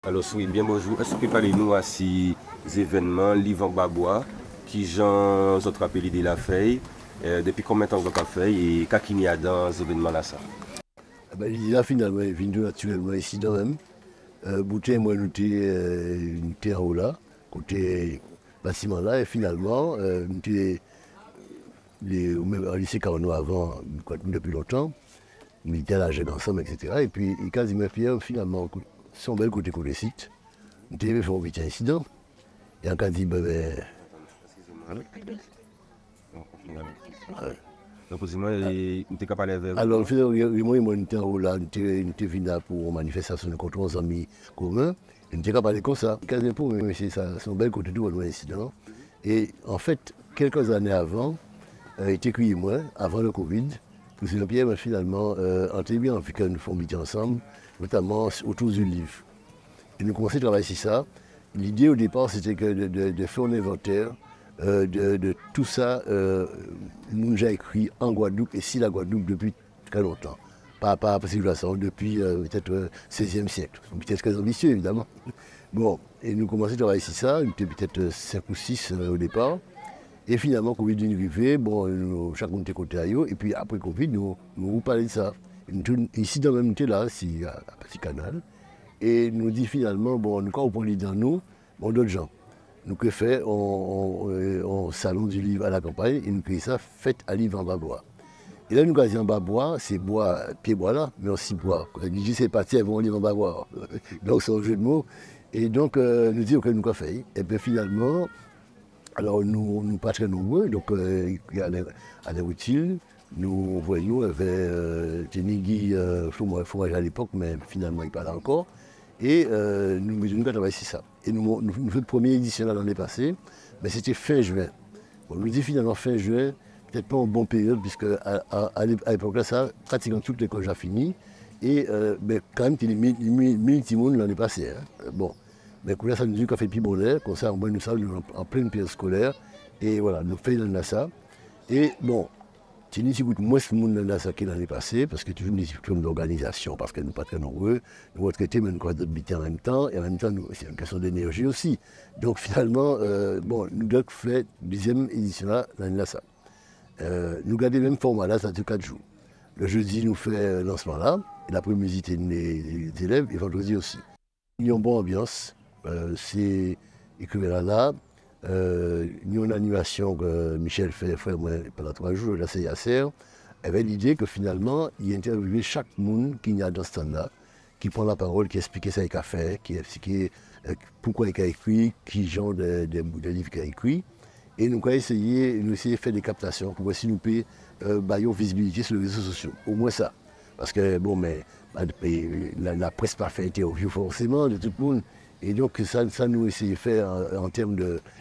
Alors, oui, bien bonjour. Est-ce que parlez-nous à ces événements, l'Ivan Babois, qui j'en ont rappelé de la feuille, depuis combien de temps vous avez fait et qu'est-ce qu'il y a dans ces événements-là ça? L'idée là finalement est venue naturellement ici quand même. Boutin, moi, nous étions en haut là, côté bâtiment là, et finalement, nous étions au lycée Carnot avant, depuis longtemps, nous étions à la jeune ensemble, etc. Et puis, quasiment Pierre, finalement, son bel côté site, nous avons fait un petit incident. Et en cas dit, Donc, moi, vous êtes capable de vers alors, moi, nous étions en haut là, nous étions venus là pour une manifestation contre nos amis communs. Et nous étions parlé comme ça. Quasiment pour mais c'est son bel côté tout incident. Et en fait, quelques années avant, il était écrit moi, avant le Covid, pour Pierre, mais finalement, on était bien fait que nous faisions ensemble, notamment autour du livre. Et nous commençons à travailler sur ça. L'idée au départ, c'était que de faire un inventaire de tout ça, nous j'ai écrit en Guadeloupe et si la Guadeloupe depuis très longtemps. Pas civilisation, depuis peut-être 16e siècle. Peut-être très ambitieux, évidemment. Bon, et nous commençons à travailler sur ça, nous étions peut-être 5 ou 6 au départ. Et finalement, Covid est arrivé, bon, chacun était côté à eux, et puis après Covid, nous parlons de ça. Ici, dans la même unité là, c'est à Petit Canal, et nous dit finalement, bon, quand on prend l'idée dans nous, bon, d'autres gens. Nous que fait on salon du livre à la campagne, et nous créons ça, fête à livre en Babois. Et là, nous avons en Babois, c'est bois, pied bois là, mais aussi bois. Nous dit c'est parti, elles vont livre en Babois. Donc c'est un jeu de mots. Et donc, nous disons que nous avons fait. Et puis finalement, alors nous pas très nombreux, donc à la routine, nous voyons, il y avait Tenigui, Fourage à l'époque, mais finalement il parle encore. Et nous avons travaillé sur ça. Et nous faisons la première édition là l'année passée, mais c'était fin juin. On nous dit finalement fin juin, peut-être pas en bonne période, puisque à l'époque là, ça, pratiquement toute l'école a fini. Et mais quand même, il y a 1000 timons l'année passée. Hein. Bon. Mais là, ça nous dit qu'on fait plus bonheur, comme ça, nous sommes en pleine période scolaire. Et voilà, nous faisons ça. Et bon, Tini, si vous moins de monde dans ça qui l'année passée, parce que toujours des problèmes d'organisation, parce que nous ne sommes pas très nombreux, nous retraités, mais nous avons d'autres en même temps, et en même temps, c'est une question d'énergie aussi. Donc finalement, bon, nous avons fait la deuxième édition là, l'année ça. Nous gardons le même format là, ça dure 4 jours. Le jeudi, nous faisons lancement là, et l'après-midi, les élèves, et vendredi aussi. Il y a une bonne ambiance. C'est écrivain là. Il y a une animation que Michel fait pendant 3 jours, là c'est Yasser, avec l'idée que finalement, il interviewait chaque monde qui y a dans ce stand-là, qui prend la parole, qui explique ça qu'il a fait, qui explique pourquoi il a écrit, qui genre de livres qu'il a écrit. Et nous avons essayé de faire des captations pour voir si nous pouvons une visibilité sur les réseaux sociaux. Au moins ça. Parce que, bon, mais la presse pas fait interview forcément de tout le monde. Et donc, ça nous essayons de faire en termes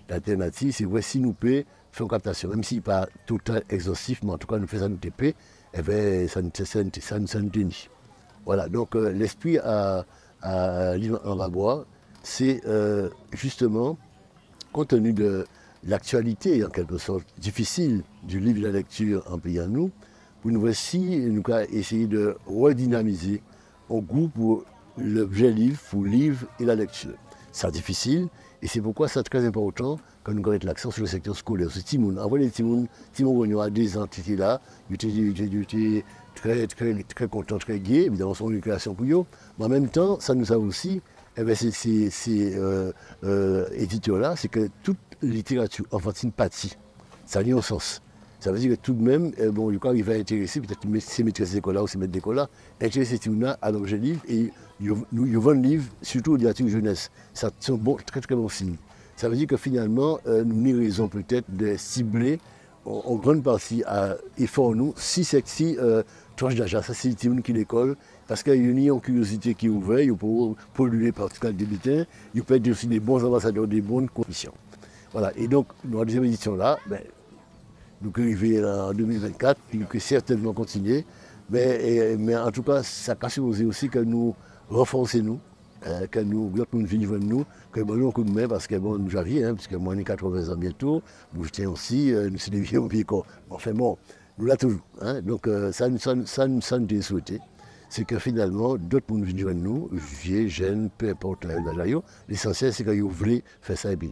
d'alternatives, c'est voir si nous pouvons faire une captation, même si pas total exhaustif, mais en tout cas, nous faisons ça nous TP, et bien, ça nous tenit. Voilà, donc l'esprit à Livre en Babois, c'est justement, compte tenu de l'actualité, en quelque sorte, difficile du livre de la lecture en pays à nous, pour nous voici, nous avons essayé de redynamiser un goût pour l'objet livre, pour le livre et la lecture. C'est difficile, et c'est pourquoi c'est très important que nous mettons l'accent sur le secteur scolaire. C'est Timoun. En vrai, les Timoun a des entités là, ils étaient très contents, très gais, évidemment, c'est une création pour eux. Mais en même temps, ça nous a aussi, ces éditeurs-là, c'est que toute littérature enfantine pâtit. Ça a un sens. Ça veut dire que tout de même, bon, quand il va intéresser, peut-être ces maîtresses d'école-là ou ces maîtres d'école-là, intéresser Timouna à l'objet livre et ils vendent livres, surtout aux littérature jeunesse. C'est un très très bon signe. Ça veut dire que finalement, nous avons raison peut-être de cibler en grande partie à effort nous, si tranche d'âge, ça c'est Timoun qui l'école, parce qu'il y a une curiosité qui est ouverte, il peut polluer par tout cas des bulletins, il peut être aussi des bons ambassadeurs, des bonnes conditions. Voilà, et donc, dans la deuxième édition là, nous arrivons en 2024, nous pouvons certainement continuer. Mais en tout cas, ça a supposé aussi que nous renforcions nous, que nous vivons nous, que nous avons un coup de main, parce que bon, nous j'avais, parce que moi j'ai 80 ans bientôt, nous je tiens aussi, nous sommes des vieux au pied corps. Enfin bon, nous l'avons toujours. Hein, donc ça nous souhaité. c'est que finalement, d'autres monde viennent nous, vieux, jeunes, peu importe l'âge, l'essentiel c'est qu'ils voulaient faire ça et bien.